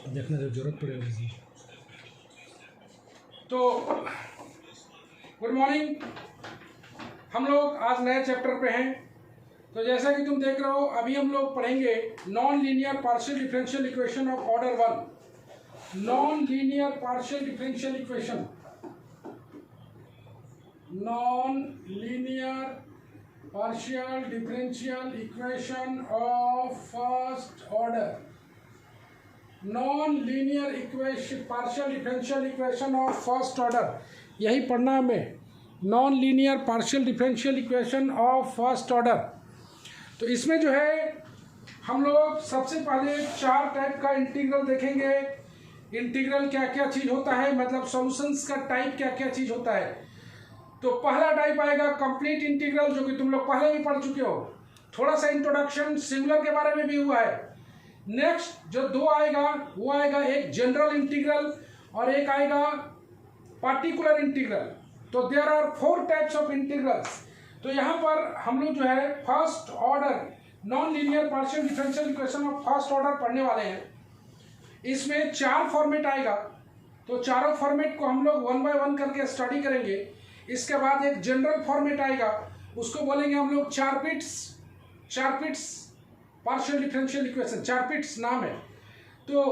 देखने जब जरूरत पड़ेगी। तो गुड मॉर्निंग, हम लोग आज नए चैप्टर पे हैं। तो जैसा कि तुम देख रहे हो, अभी हम लोग पढ़ेंगे non linear partial differential equation of order 1। Non linear partial differential equation, non linear partial differential equation of first order, non linear equation partial differential equation of first order, यही पढ़ना हमें, non linear partial differential equation of first order. तो इसमें जो है हम लोग सबसे पहले 4 टाइप का इंटीग्रल देखेंगे। इंटीग्रल क्या क्या चीज़ होता है, मतलब सॉल्यूशंस का टाइप क्या क्या चीज़ होता है। तो पहला टाइप आएगा कंप्लीट इंटीग्रल, जो कि तुम लोग पहले भी पढ़ चुके हो। थोड़ा सा इंट्रोडक्शन सिंगुलर के बारे में भी हुआ है। नेक्स्ट जो 2 आएगा वो आएगा एक जनरल इंटीग्रल और एक आएगा पार्टिकुलर इंटीग्रल। तो there are 4 types of integrals. तो यहाँ पर हम लोग जो है first order non linear partial differential equation of first order पढ़ने वाले हैं। इसमें 4 फॉर्मेट आएगा, तो चारों फॉर्मेट को हम लोग 1 बाय 1 करके स्टडी करेंगे। इसके बाद एक जनरल फॉर्मेट आएगा, उसको बोलेंगे हम लोग Charpit's partial differential equation, Charpit's नाम है। तो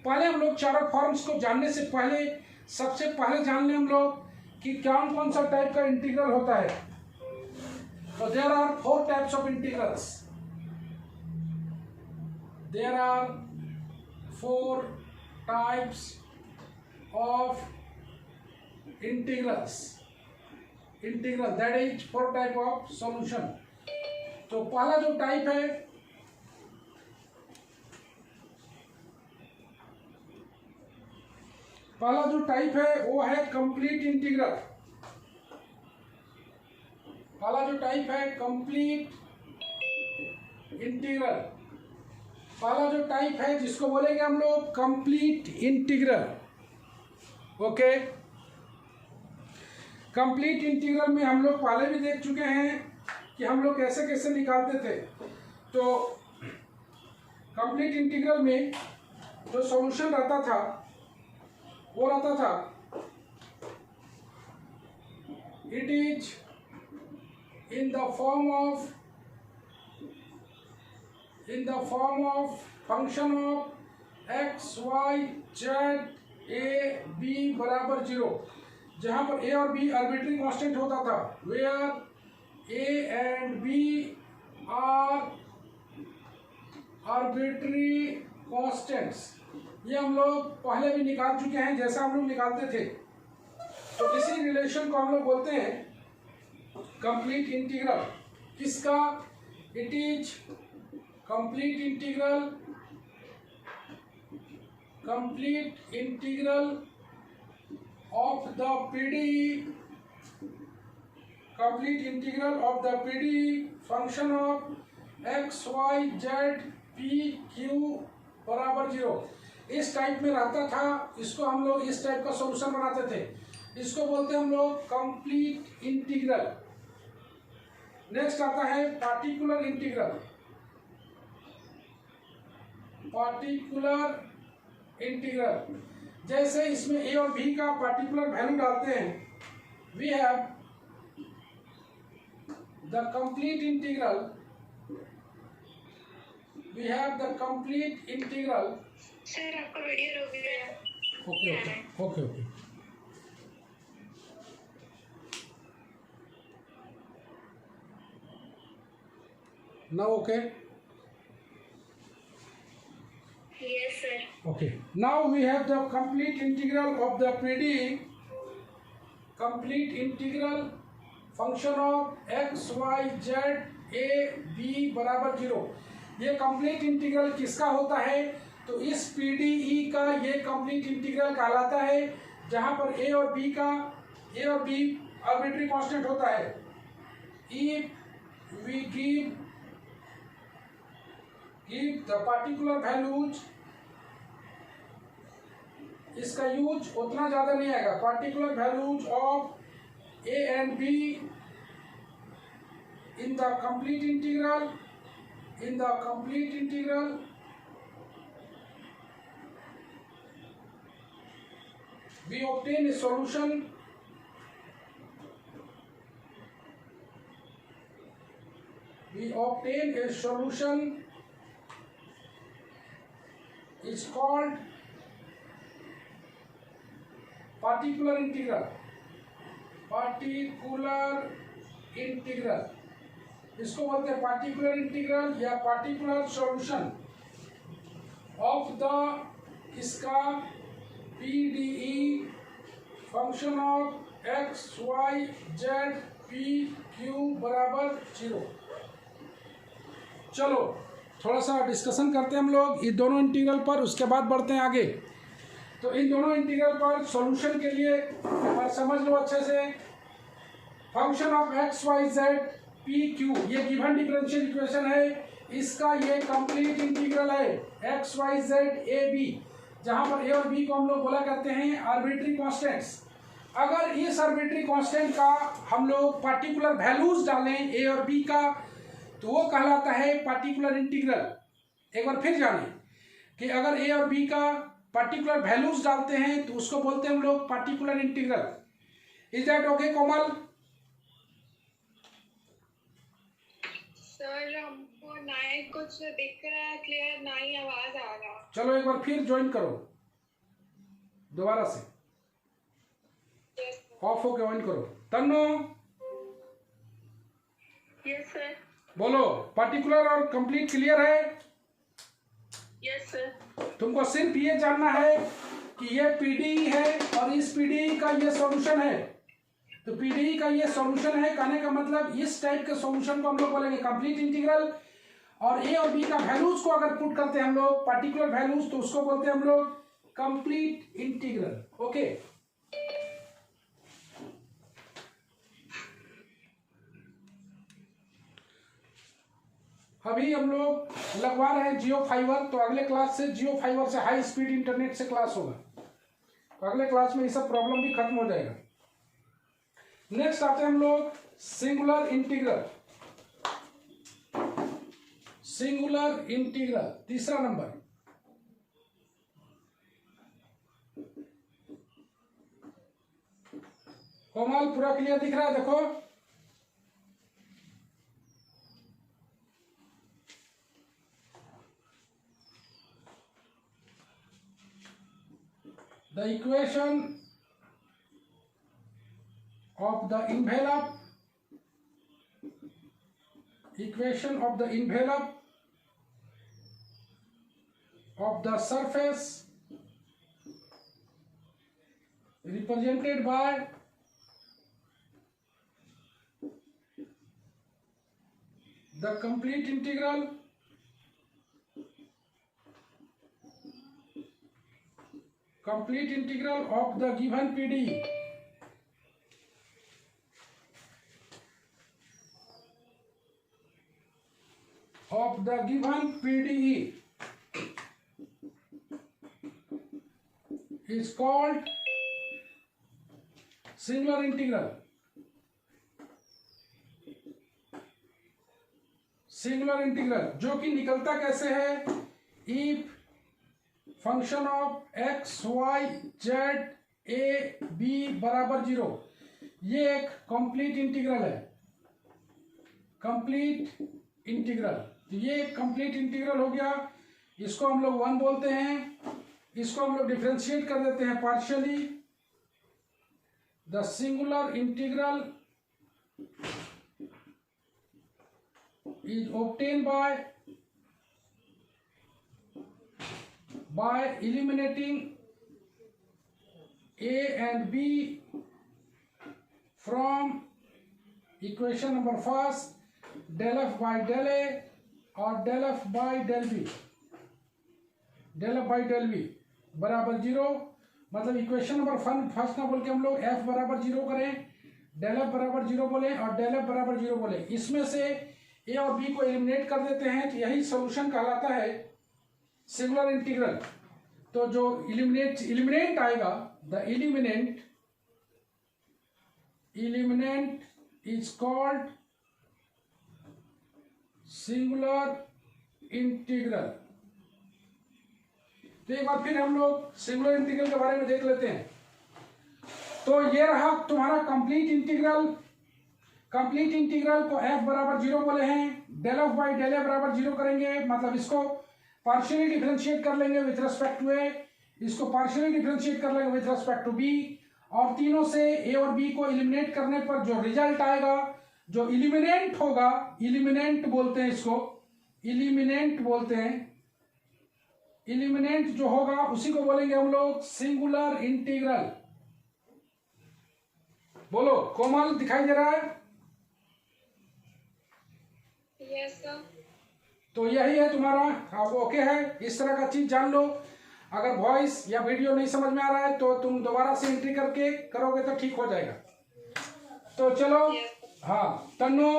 पहले हम लोग चारों फॉर्म्स को जानने से पहले सबसे पहले जान लें हम लोग कि कौन कौन सा टाइप का इंटीग्रल होता है। तो there are 4 types of integrals, there are 4 types of integrals, integral that is 4 type of solution. तो पहला जो टाइप है वो है कंप्लीट इंटीग्रल। पहला जो टाइप है कंप्लीट इंटीग्रल, पहला जो टाइप है जिसको बोलेंगे हम लोग complete integral. Okay, complete integral में हम लोग पहले भी देख चुके हैं कि हम लोग कैसे कैसे निकालते थे। तो कंप्लीट इंटीग्रल में जो सॉल्यूशन रहता था वो रहता था it is in the form of function of x y z a b बराबर 0, जहाँ पर a और b आर्बिट्री कांस्टेंट होता था, where a and b are arbitrary constants। ये हम लोग पहले भी निकाल चुके हैं, जैसा हम लोग निकालते थे। तो इसी रिलेशन को हम लोग बोलते हैं कंप्लीट इंटीग्रल। किसका? It is complete integral of the PD, complete integral of the PD function of x y z p q बराबर 0। इस टाइप में रहता था, इसको हम लोग इस टाइप का सॉल्यूशन बनाते थे, इसको बोलते हैं हम लोग कंप्लीट इंटीग्रल। नेक्स्ट आता है पार्टिकुलर इंटीग्रल। जैसे इसमें ए और बी का पार्टिकुलर वैल्यू डालते हैं, we have the complete integral, sir आपका वीडियो रुक गया। Okay. Now okay? Yes sir. Okay. Now we have the complete integral of the PD, complete integral function of x y z a b बराबर 0। ये complete integral किसका होता है? तो इस PDE का ये कंप्लीट इंटीग्रल कहलाता है, जहाँ पर a और b आर्बिट्री कांस्टेंट होता है। If we give the particular values, इसका यूज उतना ज़्यादा नहीं आएगा। Particular values of A and be in the complete integral we obtain a solution is called particular integral. इसको बोलते हैं particular integral या particular solution of the इसका PDE function of x y z p q बराबर 0। चलो थोड़ा सा discussion करते हैं हम लोग इन दोनों इंटीग्रल पर, उसके बाद बढ़ते हैं आगे। तो इन दोनों इंटीग्रल पर सॉल्यूशन के लिए और समझ लो अच्छे से, function of x y z p q ये गिवन डिफरेंशियल इक्वेशन है, इसका ये कंप्लीट इंटीग्रल है x y z a b, जहां पर ए और बी को हम लोग बोला करते हैं आर्बिट्री कांस्टेंट्स। अगर इस आर्बिट्री कांस्टेंट का हम लोग पार्टिकुलर वैल्यूज डालें ए और बी का, तो वो कहलाता है पार्टिकुलर इंटीग्रल। एक बार फिर जानें कि अगर ए और बी का पार्टिकुलर वैल्यूज डालते हैं तो उसको बोलते हैं हम लोग particular integral. Is that okay Komal? Sir हमको ना ही कुछ दिख रहा है क्लियर, ना ही आवाज आ रहा। चलो एक बार फिर ज्वाइन करो दोबारा से, ऑफ होके ऑन करो। तन्नो यस सर। बोलो, पार्टिकुलर और कंप्लीट क्लियर है? Yes sir. तुमको सिर्फ ये जानना है कि ये पीडीई है और इस पीडीई का ये सॉल्यूशन है। तो पीडीई का ये सॉल्यूशन है कहने का मतलब इस टाइप के सॉल्यूशन को हम लोग बोलेंगे कंप्लीट इंटीग्रल। और ए और बी का वैल्यूज को अगर पुट करते हैं हम लोग पार्टिकुलर वैल्यूज, तो उसको बोलते हैं हम लोग कंप्लीट इंटीग्रल। ओके, अभी हम लोग लगवा रहे हैं जियो फाइबर, तो अगले क्लास से जियो फाइबर से हाई स्पीड इंटरनेट से क्लास होगा, तो अगले क्लास में ये सब प्रॉब्लम भी खत्म हो जाएगा। नेक्स्ट आते हैं हम लोग सिंगुलर इंटीग्रल। सिंगुलर इंटीग्रल तीसरा नंबर। कोमल पूरा क्लियर दिख रहा है? देखो the equation of the envelope of the surface represented by the complete integral of the given PDE is called singular integral। Singular integral जो कि निकलता कैसे है, if function of x y z a b बराबर 0, ये एक complete integral है। Complete integral, तो ये एक कंप्लीट इंटीग्रल हो गया। इसको हम लोग 1 बोलते हैं, इसको हम लोग डिफरेंशिएट कर देते हैं partially. The singular integral is obtained by eliminating a and b from equation number first, del f by del a और del f by del b। del f by del b बराबर 0, मतलब equation number first ना बोल के हम लोग f बराबर 0 करें, del f बराबर 0 बोले और del f बराबर 0 बोले, इसमें से ए और बी को एलिमिनेट कर देते हैं, तो यही सॉल्यूशन कहलाता है सिंगुलर इंटीग्रल। तो जो इलिमिनेंट आएगा, the eliminant is called singular integral. तो एक बार फिर हम लोग सिंगुलर इंटीग्रल के बारे में देख लेते हैं। तो ये रहा तुम्हारा कंप्लीट इंटीग्रल। कंप्लीट इंटीग्रल को f बराबर 0 बोले हैं, डेल ऑफ बाई डेल ए बराबर 0 करेंगे, मतलब इसको पार्शियली डिफरेंशिएट कर लेंगे विथ रेस्पेक्ट टू ए, इसको पार्शियली डिफरेंशिएट कर लेंगे विथ रेस्पेक्ट टू बी, और तीनों से ए और बी को एलिमिनेट करने पर जो रिजल्ट आएगा, जो इलिमिनेंट होगा, इलिमिनेंट बोलते हैं इसको, इलिमिनेंट बोलते हैं, इलिमिनेंट जो होगा उसी को बोलेंगे हम लोग सिंगुलर इंटीग्रल। बोलो कोमल, दिखाई दे रहा है? Yes sir. तो यही है तुम्हारा, आपको ओके है? इस तरह का चीज जान लो। अगर वॉइस या वीडियो नहीं समझ में आ रहा है तो तुम दोबारा से एंट्री करके करोगे तो ठीक हो जाएगा। तो चलो, हाँ तन्नू,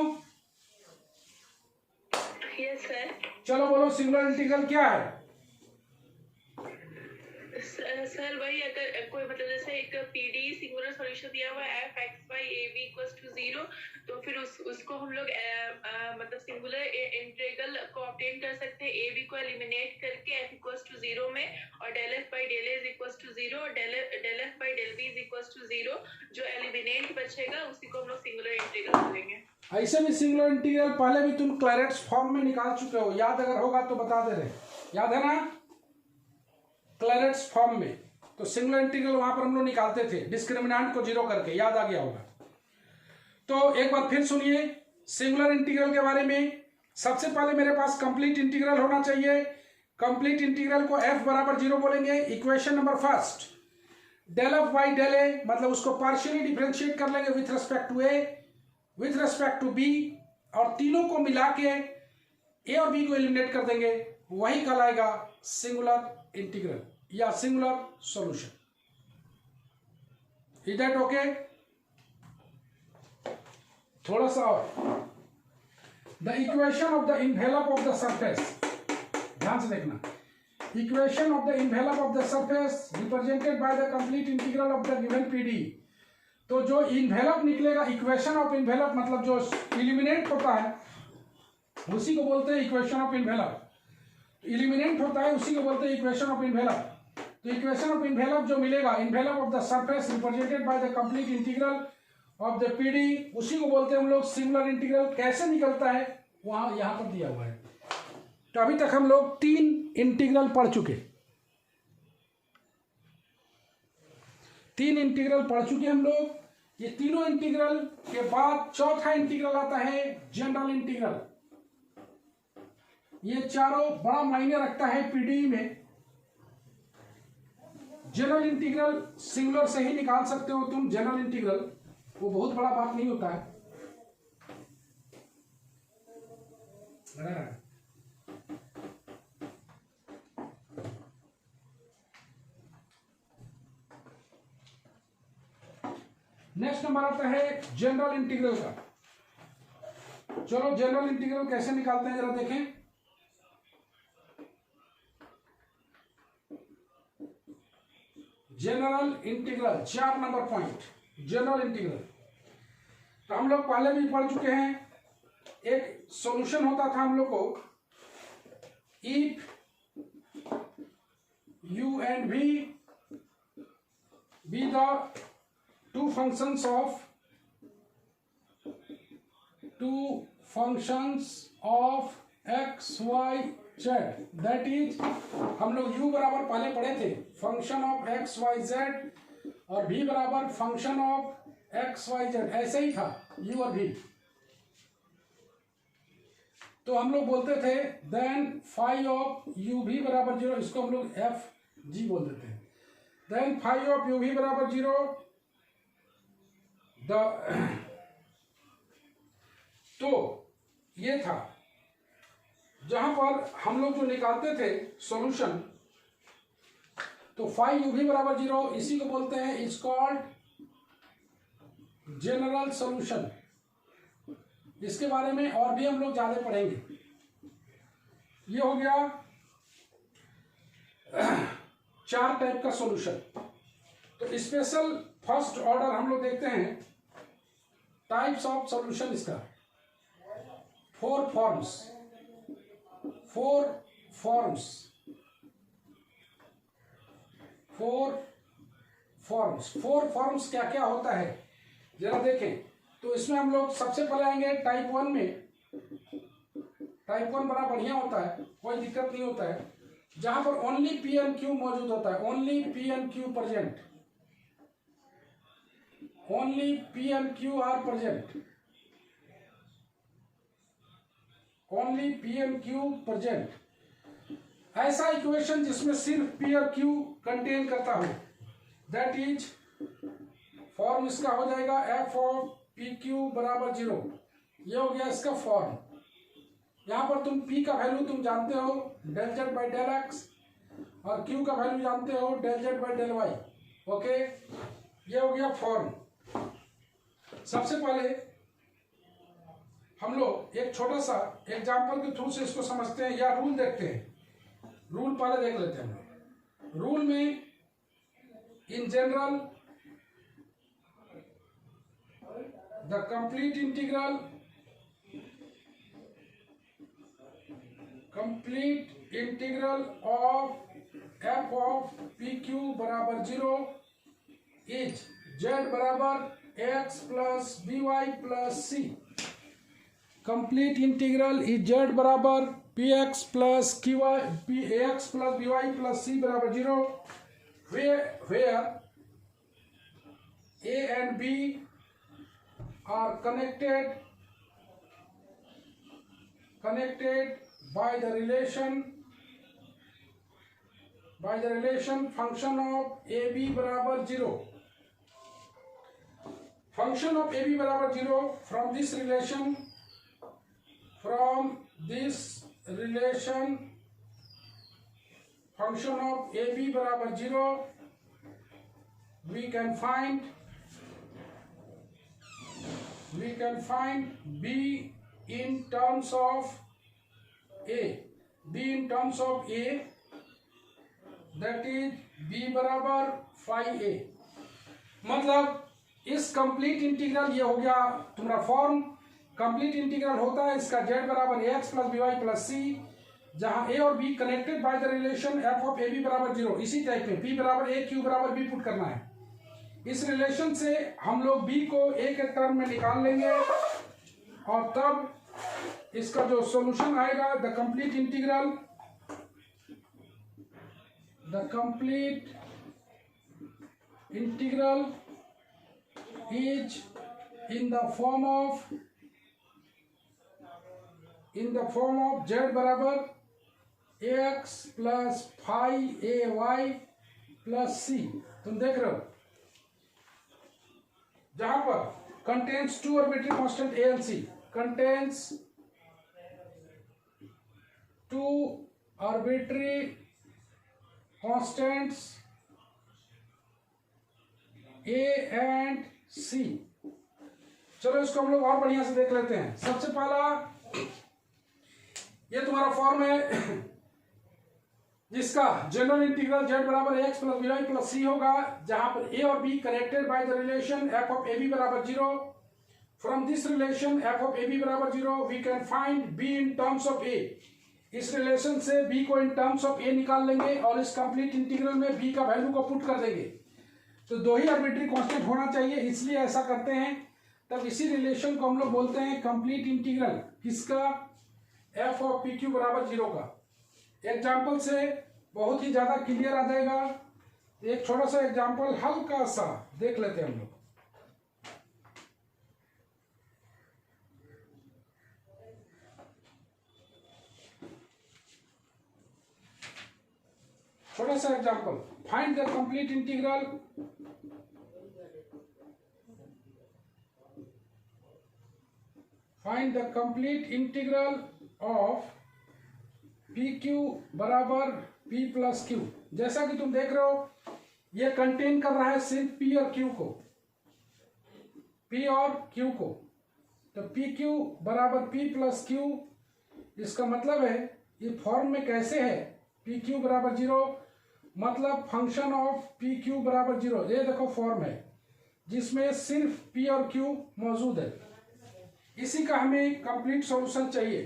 यस सर। चलो बोलो सिंगुलर इंटीग्रल क्या है? सर वही, अगर कोई मतलब जैसे एक पीडी सिंगुलर सॉल्यूशन दिया हुआ है f x y a b equals to 0, तो फिर उसको हम लोग मतलब सिंगुलर इंटीग्रल को ऑब्टेन कर सकते हैं a b को एलिमिनेट करके f इक्वल्स टू 0 में, और del f by del a is equals to 0 और del f by del b is equals to 0। जो एलिमिनेट बचेगा उसी को हम लोग सिंगुलर इंटीग्रल बोलेंगे। ऐसे भी सिंगुलर इंटीग्रल पहले भी तुम क्लैरेट्स फॉर्म में निकाल चुके हो, याद अगर होगा तो बता दे रहे, याद है ना? क्लैरेट्स फॉर्म में तो सिंगुलर इंटीग्रल वहां पर हम लोग निकालते थे डिस्क्रिमिनेंट को 0 करके, याद आ गया होगा। तो एक बार फिर सुनिए सिंगुलर इंटीग्रल के बारे में। सबसे पहले मेरे पास कंप्लीट इंटीग्रल होना चाहिए। कंप्लीट इंटीग्रल को f बराबर 0 बोलेंगे। Equation number first, del of by del a, मतलब उसको पार्शियली डिफरेंशिएट कर लेंगे with respect to a, with respect to b, और तीनों को मिला के ए और बी को एलिमिनेट कर देंगे, वही कहलाएगा सिंगुलर इंटीग्रल या singular solution. Is that okay? थोड़ा सा और, the equation of the envelope of the surface, ध्यान से देखना, equation of the envelope of the surface represented by the complete integral of the given PD. तो जो envelope निकलेगा, इक्वेशन ऑफ इन्वेलप मतलब जो इलिमिनेट होता है उसी को बोलते हैं इक्वेशन ऑफ इन्वेलप। इलिमिनेट होता है उसी को बोलते हैं इक्वेशन ऑफ इन्वेलप। तो इक्वेशन ऑफ इन्वेलप जो मिलेगा, envelope of the surface represented by the complete integral of the PD, उसी को बोलते हैं हम लोग सिंगुलर इंटीग्रल। कैसे निकलता है वहां यहां पर दिया हुआ है। तो अभी तक हम लोग 3 इंटीग्रल पढ़ चुके, 3 इंटीग्रल पढ़ चुके हम लोग। ये तीनों इंटीग्रल के बाद चौथा इंटीग्रल आता है जनरल इंटीग्रल। ये चारों बड़ा मायने रखता है पीडी में। जनरल इंटीग्रल सिंगुलर से ही निकाल सकते हो तुम, जनरल इंटीग्रल, वो बहुत बड़ा बात नहीं होता है। नेक्स्ट नंबर आता है जनरल इंटीग्रल का। चलो जनरल इंटीग्रल कैसे निकालते हैं जरा देखें। General integral 4 number point, general integral. तो हम लोग पहले भी पढ़ चुके हैं। एक सॉल्यूशन होता था हम लोग को, if u and v be the two functions of x y z, that is हम लोग u बराबर पहले पढ़े थे function of x y z, और v बराबर function of x y z, ऐसे ही था u और v। तो हम लोग बोलते थे देन फाई ऑफ यू भी बराबर 0, इसको हम लोग एफ जी बोल देते हैं। देन फाई ऑफ यू भी बराबर 0, तो ये था जहां पर हम लोग जो निकालते थे सॉल्यूशन। तो फाई यू भी बराबर 0, इसी को बोलते हैं इज कॉल्ड जनरल सॉल्यूशन। इसके बारे में और भी हम लोग ज्यादा पढ़ेंगे। ये हो गया 4 टाइप का सॉल्यूशन। तो स्पेशल फर्स्ट ऑर्डर हम लोग देखते हैं टाइप्स ऑफ सॉल्यूशन। इसका 4 फॉर्म्स। 4 फॉर्म्स क्या क्या होता है जरा देखें। तो इसमें हम लोग सबसे पहले आएंगे टाइप 1 में। टाइप 1 बड़ा बढ़िया होता है, कोई दिक्कत नहीं होता है, जहां पर ओनली पी एंड क्यू मौजूद होता है। Only P and Q present, only P and Q R present, only P and Q present. ऐसा इक्वेशन जिसमें सिर्फ पी और क्यू कंटेन करता हो, दैट इज फॉर्म इसका हो जाएगा एफ ऑफ पी क्यू बराबर 0। ये हो गया इसका फॉर्म। यहां पर तुम p का वैल्यू तुम जानते हो del z by del x, और q का वैल्यू जानते हो del z by del y. Okay, ये हो गया फॉर्म। सबसे पहले हम लोग एक छोटा सा एग्जांपल के थ्रू से इसको समझते हैं या रूल देखते हैं। रूल पहले देख लेते हैं हम लोग। रूल में in general the complete integral of f of p q बराबर 0 इज जेड बराबर x plus b y plus c. Complete integral is z बराबर p x plus q y, p x plus b y plus c बराबर 0, where a and b are connected by the relation function of ab बराबर 0। function of ab बराबर 0 from this relation function of ab बराबर 0 we can find b in terms of a, that is b बराबर phi a। मतलब इस complete integral, ये हो गया तुम्हारा फॉर्म। कंप्लीट इंटीग्रल होता है इसका z बराबर x plus b y plus c, जहां a और b connected by the relation f of ab बराबर 0। इसी टाइप में p बराबर a, q बराबर b पुट करना है। इस रिलेशन से हम लोग b को a के टर्म में निकाल लेंगे, और तब इसका जो सॉल्यूशन आएगा the complete integral is in the form of z बराबर ax plus phi a y plus c। तुम देख रहे हो जहां पर contains 2 arbitrary constant a and c, contains 2 arbitrary constants a and c। चलो इसको हम लोग और बढ़िया से देख लेते हैं। सबसे पहला ये तुम्हारा फॉर्म है जिसका जनरल इंटीग्रल z बराबर x plus b y plus c होगा, जहां पर a और b connected by the relation f of ab बराबर 0। From this relation f of ab बराबर 0 we can find b in terms of a। इस रिलेशन से b को इन टर्म्स ऑफ a निकाल लेंगे और इस कंप्लीट इंटीग्रल में b का वैल्यू को पुट कर देंगे। तो दो ही आर्बिट्री कांस्टेंट होना चाहिए, इसलिए ऐसा करते हैं। तब इसी रिलेशन को हम लोग बोलते हैं कंप्लीट इंटीग्रल, किसका, f ऑफ पी क्यू बराबर 0 का। एग्जाम्पल से बहुत ही ज्यादा क्लियर आ जाएगा। एक छोटा सा एग्जाम्पल हल्का सा देख लेते हैं हम लोग। छोटा सा example, find the complete integral of p q बराबर p प्लस क्यू। जैसा कि तुम देख रहे हो ये कंटेन कर रहा है सिर्फ p और q को, p और q को। तो पी क्यू बराबर p प्लस क्यू, इसका मतलब है ये फॉर्म में कैसे है, पी क्यू बराबर 0, मतलब फंक्शन ऑफ पी क्यू बराबर 0। ये देखो फॉर्म है जिसमें सिर्फ p और q मौजूद है। इसी का हमें कंप्लीट सॉल्यूशन चाहिए।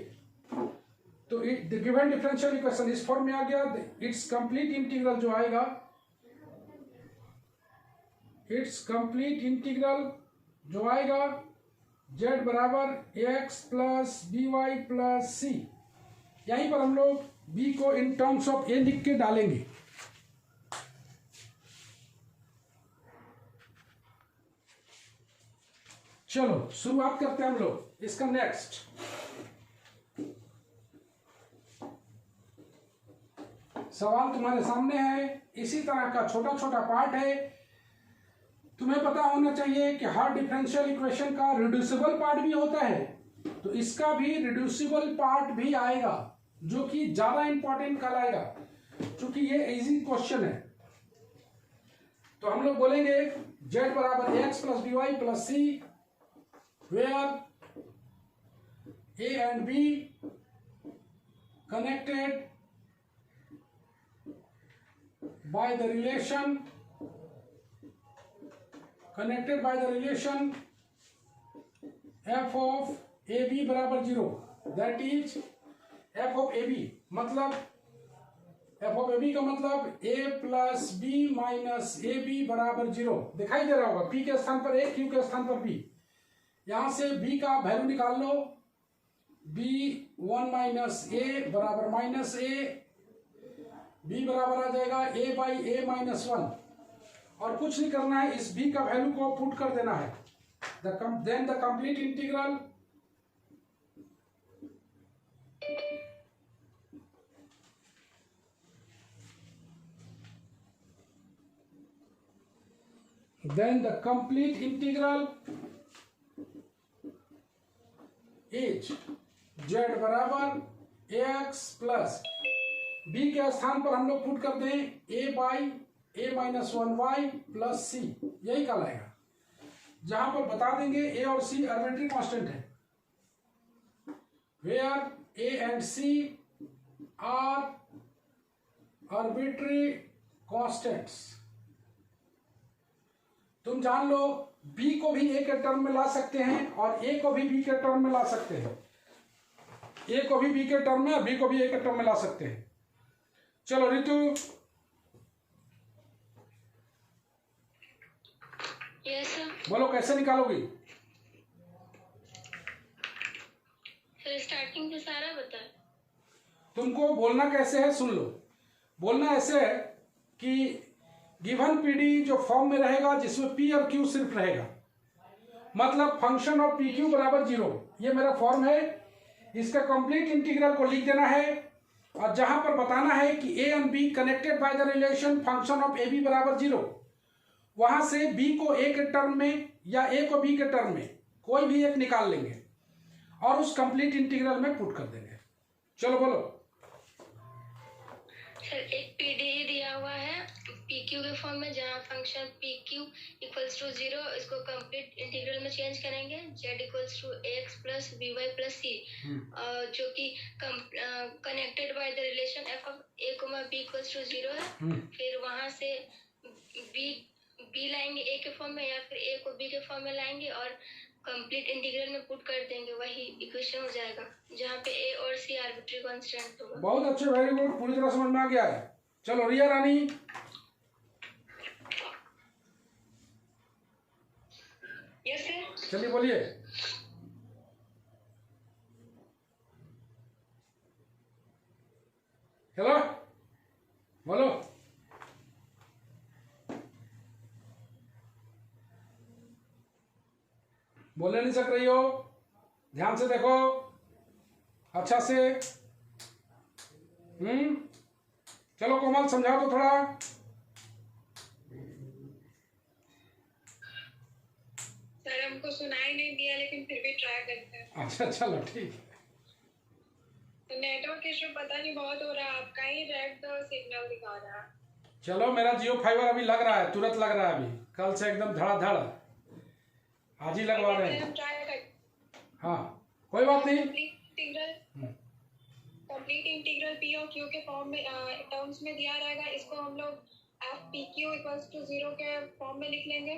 तो द गिवन डिफरेंशियल इक्वेशन इस फॉर्म में आ गया। इट्स कंप्लीट इंटीग्रल जो आएगा इट्स कंप्लीट इंटीग्रल जो आएगा z बराबर ax plus b y plus c. यहीं पर हम लोग b को इन टर्म्स ऑफ a लिख के डालेंगे। चलो शुरुआत करते हैं हम लोग इसका नेक्स्ट। सवाल तुम्हारे सामने है, इसी तरह का छोटा छोटा पार्ट है। तुम्हें पता होना चाहिए कि हर डिफरेंशियल इक्वेशन का रिड्यूसिबल पार्ट भी होता है, तो इसका भी रिड्यूसिबल पार्ट भी आएगा जो कि ज्यादा इंपॉर्टेंट कहलाएगा, क्योंकि ये इजी क्वेश्चन है। तो हम लोग बोलेंगे z बराबर x plus b y plus c, where a and b connected by the relation f of ab बराबर 0, that is f of ab मतलब f of ab का मतलब a plus b minus a b बराबर 0 दिखाई दे रहा होगा। p के स्थान पर a, q के स्थान पर b। यहां से b का वैल्यू निकाल लो, b1 माइनस ए बराबर माइनस ए, b बराबर आ जाएगा a बाई ए माइनस 1। और कुछ नहीं करना है, इस b का वैल्यू को पुट कर देना है। Then the complete integral is z बराबर ax प्लस b के स्थान पर हम लोग पुट कर दें a by a minus 1y plus c, यही कहलाएगा। जहां पर बता देंगे a और c आर्बिट्री कांस्टेंट है, where a and c are arbitrary constants. तुम जान लो b को भी a के टर्म में ला सकते हैं और a को भी b के टर्म में ला सकते हैं। a को भी b के टर्म में और b को भी a के टर्म में ला सकते हैं। चलो रितु, यस सर, बोलो कैसे निकालोगी? सर स्टार्टिंग से सारा बता। तुमको बोलना कैसे है सुन लो। बोलना ऐसे है कि गिवन पीडी जो फॉर्म में रहेगा जिसमें पी और क्यू सिर्फ रहेगा, मतलब फंक्शन ऑफ पी क्यू बराबर 0, ये मेरा फॉर्म है। इसका कंप्लीट इंटीग्रल को लिख देना है और जहां पर बताना है कि a and b connected by the relation function of a b बराबर 0, वहां से b को a के टर्म में या a को b के टर्म में कोई भी एक निकाल लेंगे और उस कंप्लीट इंटीग्रल में पुट कर देंगे। चलो बोलो। सर एक पीडीई दिया हुआ है पीक्यू के फॉर्म में, जहां फंक्शन पीक्यू इक्वल्स टू 0, इसको कंप्लीट इंटीग्रल में चेंज करेंगे z equals to ax plus b y plus c, जो कि connected by the relation f of a comma b equals to 0 है। फिर वहां से b लाएंगे a के फॉर्म में या फिर a को b के फॉर्म में लाएंगे और कंप्लीट इंटीग्रल में पुट कर देंगे, वही इक्वेशन हो जाएगा जहाँ पे a और c आर्बिट्री कांस्टेंट होगा। बहुत अच्छे, वेरी गुड, पूरी तरह समझ में आ गया है। चलो रिया रानी। यस सर, चलिए बोलिए। हेलो बोलो। बोलने नहीं सक रही हो, ध्यान से देखो अच्छा से। चलो कोमल समझाओ तो थोड़ा। सर हमको सुनाई नहीं दिया लेकिन फिर भी ट्राई करते हैं। अच्छा चलो ठीक है। तो नेटवर्क इशू पता नहीं बहुत हो रहा है, आपका ही रेड सिग्नल दिखा रहा है। चलो मेरा जियो फाइबर अभी लग रहा है, तुरंत लग रहा है, अभी कल से एकदम धड़ाधड़ आज ही लगवा रहे हैं। हाँ कोई बात नहीं। कंप्लीट इंटीग्रल पी और क्यू के फॉर्म में टर्म्स में दिया रहेगा, इसको हम लोग f p q equals to 0 के फॉर्म में लिख लेंगे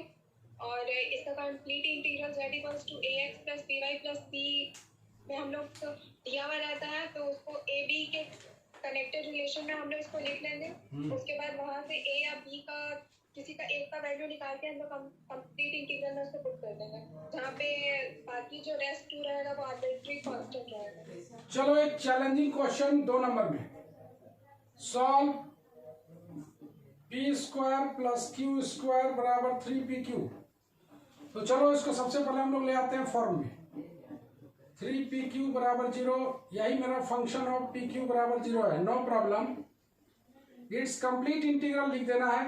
और इसका complete integral z equals to a x plus b y plus c में हम लोग दिया हुआ रहता है, तो उसको ए बी के कनेक्टेड रिलेशन में हम लोग इसको लिख लेंगे। उसके बाद वहाँ से ए या बी का किसी का एक का वैल्यू निकाल के हम लोग कंप्लीट इंटीग्रल में उसको पुट कर देंगे, जहाँ पे बाकी जो रेस्ट टू रहेगा वो आर्बिट्री कांस्टेंट रहेगा। चलो एक चैलेंजिंग क्वेश्चन 2 नंबर में, solve P square plus Q square बराबर 3pq। तो चलो इसको सबसे पहले हम लोग ले आते हैं फॉर्म में, 3pq बराबर 0, यही मेरा फंक्शन ऑफ pq बराबर 0 है, no problem. It's complete integral लिख देना है,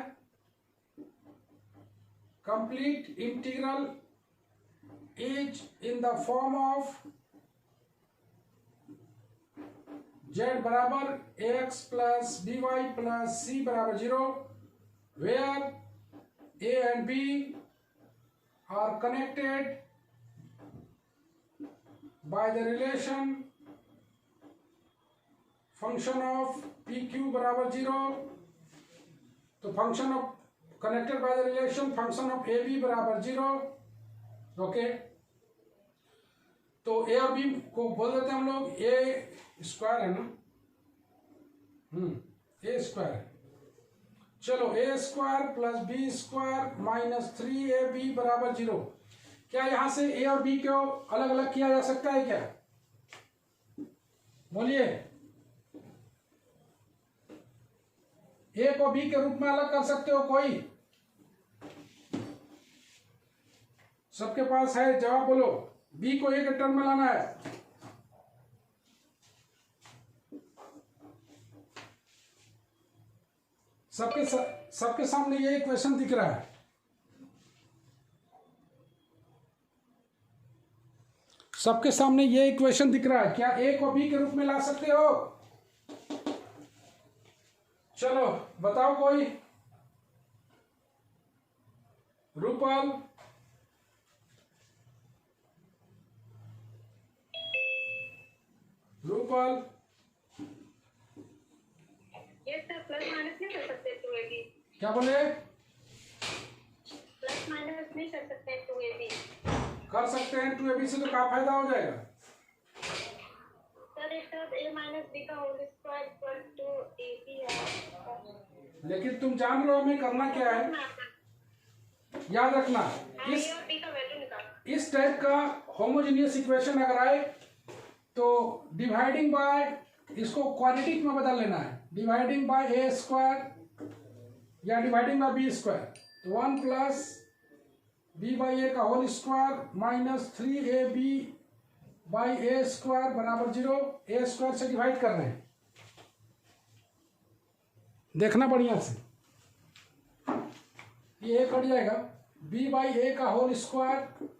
complete integral is in the form of z बराबर ax plus by plus c बराबर 0, where a and b are connected by the relation function of pq बराबर 0। तो function of connected by the relation function of a b बराबर 0। Okay, तो ए और B को बोल देते हैं हम लोग ए स्क्वायर है ना, ए स्क्वायर है। चलो a square plus b square minus 3ab बराबर 0। क्या यहां से ए और बी को अलग अलग किया जा सकता है क्या? बोलिए, ए को बी के रूप में अलग कर सकते हो कोई? सबके पास है जवाब, बोलो। बी को ए के टर्म में लाना है। सबके सामने ये इक्वेशन दिख रहा है, सबके सामने ये इक्वेशन दिख रहा है। क्या ए को बी के रूप में ला सकते हो? चलो बताओ कोई। रूपल, रूपल, ये सर प्लस माइनस नहीं कर सकते 2ab, क्या बोले? प्लस माइनस नहीं कर सकते 2ab। कर सकते हैं 2ab से, तो क्या फायदा हो जाएगा? सर इसका a माइनस b का whole square equal to ab है। लेकिन तुम जान रहे हो हमें करना क्या है, याद रखना। a और b का वैल्यू निकालना। इस टाइप का होमोजेनियस इक्वेशन अगर आए तो डिवाइडिंग बाय, इसको क्वाड्रेटिक में बदल लेना है, डिवाइडिंग बाय ए स्क्वायर या डिवाइडिंग बाय बी स्क्वायर। तो 1 प्लस बी बाई ए का whole square minus 3ab by a square बराबर 0। ए स्क्वायर से डिवाइड कर रहे हैं, देखना बढ़िया से, ये ए कट जाएगा, b बाई ए का whole square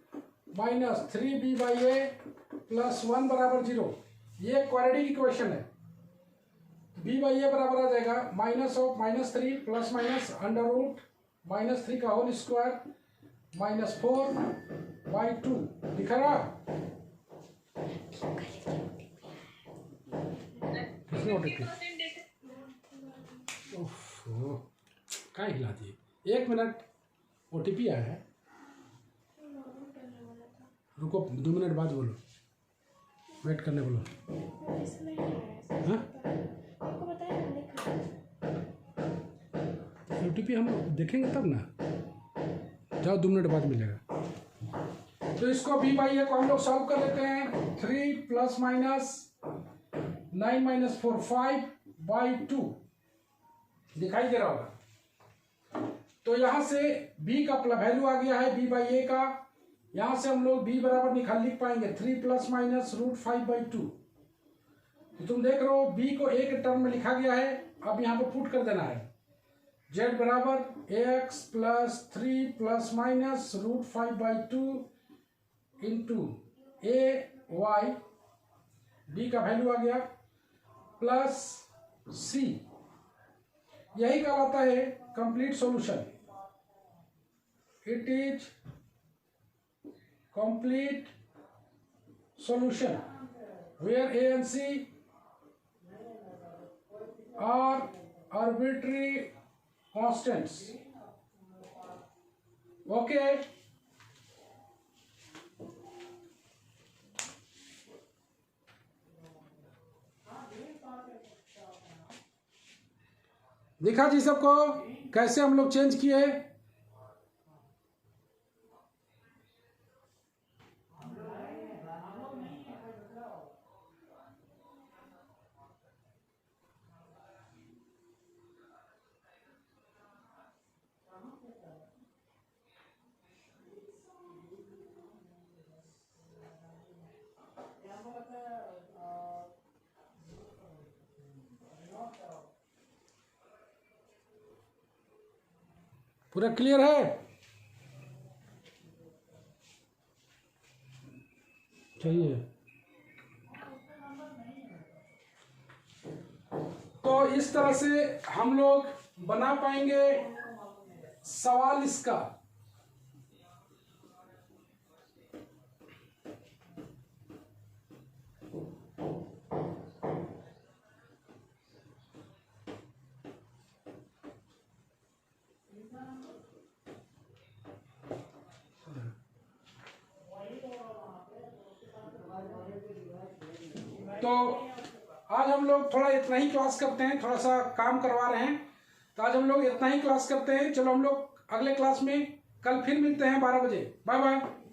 minus 3b by a plus 1 बराबर 0। ये क्वाड्रेटिक इक्वेशन है। b बाई ए बराबर आ जाएगा minus of -3 plus minus under root -3 का होल स्क्वायर माइनस 4/2 दिखा रहा? किसने ओटीपी क्या हिला दिए? 1 मिनट, ओटीपी आया है, रुको 2 मिनट बाद बोलो, वेट करने बोलो। हाँ, ओटीपी हम देखेंगे तब ना, जाओ 2 मिनट बाद मिलेगा। तो इसको b बाई ए को हम लोग सॉल्व कर लेते हैं। 3 प्लस माइनस 9 माइनस 4 5/2 दिखाई दे रहा होगा। तो यहां से b का वैल्यू आ गया है b बाई ए का, यहां से हम लोग b बराबर लिख पाएंगे 3 प्लस माइनस रूट 5/2। तो तुम देख रहे हो b को a के टर्म में लिखा गया है, अब यहाँ पे पुट कर देना है। z बराबर ax plus 3 plus minus root 5/2 into a y, b का वैल्यू आ गया, प्लस c, यही कहलाता है complete solution. It is complete solution where a and c are arbitrary constants. Okay, दिखा जी सबको कैसे हम लोग चेंज किए। पूरा क्लियर है? चाहिए तो इस तरह से हम लोग बना पाएंगे सवाल इसका। तो आज हम लोग थोड़ा इतना ही क्लास करते हैं, थोड़ा सा काम करवा रहे हैं, तो आज हम लोग इतना ही क्लास करते हैं। चलो हम लोग अगले क्लास में कल फिर मिलते हैं 12 बजे। Bye bye.